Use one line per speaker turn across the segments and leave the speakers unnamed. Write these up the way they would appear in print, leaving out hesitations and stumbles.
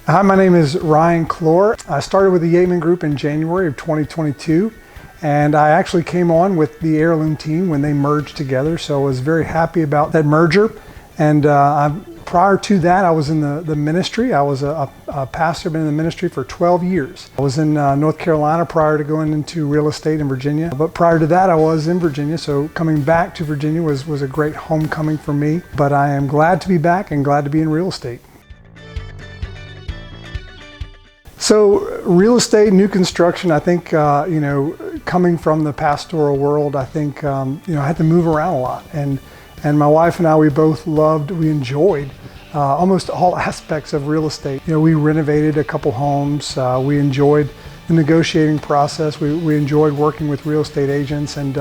Hi, my name is Ryan Clore. I started with the Yeatman Group in January of 2022, and I actually came on with the Heirloom team when they merged together, so I was very happy about that merger. And prior to that, I was in the ministry. I was a pastor, been in the ministry for 12 years. I was in North Carolina prior to going into real estate in Virginia, but prior to that I was in Virginia, so coming back to Virginia was a great homecoming for me. But I am glad to be back and glad to be in real estate. So real estate, new construction, I think, coming from the pastoral world, I think, I had to move around a lot. And my wife and I, we enjoyed almost all aspects of real estate. We renovated a couple homes. We enjoyed the negotiating process. We enjoyed working with real estate agents. And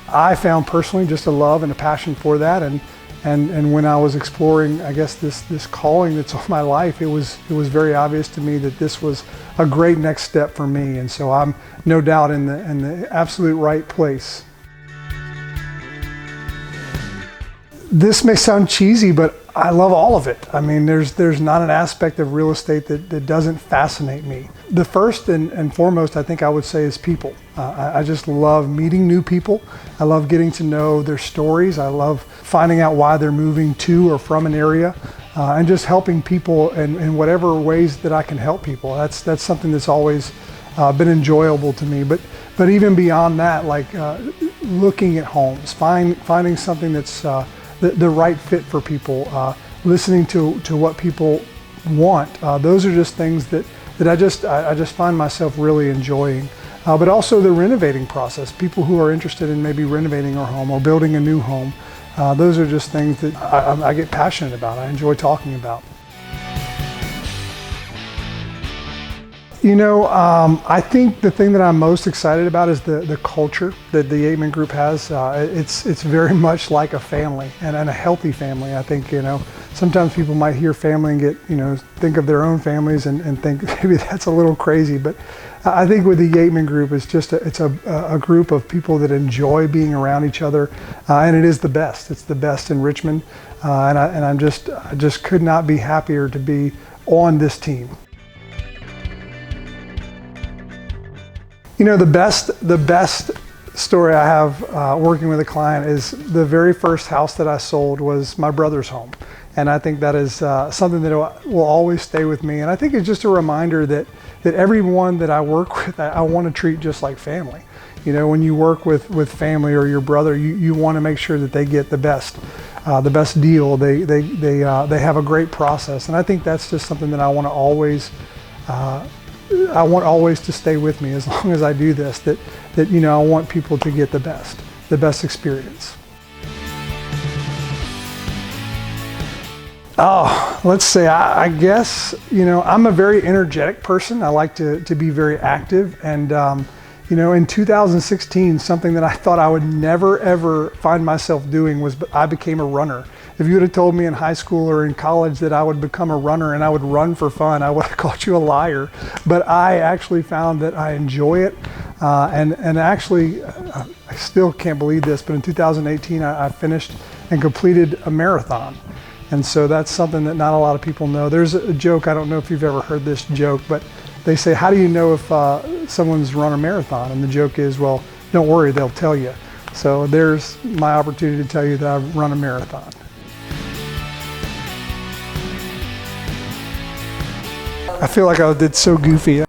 I found personally just a love and a passion for that. And when I was exploring, I guess, this calling that's on my life, it was very obvious to me that this was a great next step for me. And so I'm no doubt in the absolute right place. This may sound cheesy, but I love all of it. I mean, there's not an aspect of real estate that doesn't fascinate me. The first and foremost, I think I would say, is people. I just love meeting new people. I love getting to know their stories. I love finding out why they're moving to or from an area, and just helping people in whatever ways that I can help people. That's something that's always been enjoyable to me. But even beyond that, like looking at homes, finding something that's the right fit for people, listening to what people want. Those are just things that I just find myself really enjoying. But also the renovating process, people who are interested in maybe renovating our home or building a new home. Those are just things that I get passionate about, I enjoy talking about. I think the thing that I'm most excited about is the culture that the Yeatman Group has. It's very much like a family and a healthy family. I think, sometimes people might hear family and get, think of their own families and think maybe that's a little crazy. But I think with the Yeatman Group, it's a group of people that enjoy being around each other, and it is the best. It's the best in Richmond, and I just could not be happier to be on this team. The best story I have working with a client is the very first house that I sold was my brother's home. And I think that is something that will always stay with me. And I think it's just a reminder that everyone that I work with, I want to treat just like family. When you work with family or your brother, you want to make sure that they get the best deal. They have a great process. And I think that's just something that I want always to stay with me as long as I do this, that I want people to get the best experience. Oh, let's say, I guess, I'm a very energetic person. I like to be very active. And, in 2016, something that I thought I would never, ever find myself doing was I became a runner. If you would have told me in high school or in college that I would become a runner and I would run for fun, I would have called you a liar. But I actually found that I enjoy it. And actually, I still can't believe this, but in 2018, I finished and completed a marathon. And so that's something that not a lot of people know. There's a joke, I don't know if you've ever heard this joke, but they say, how do you know if someone's run a marathon? And the joke is, well, don't worry, they'll tell you. So there's my opportunity to tell you that I've run a marathon. I feel like I did so goofy.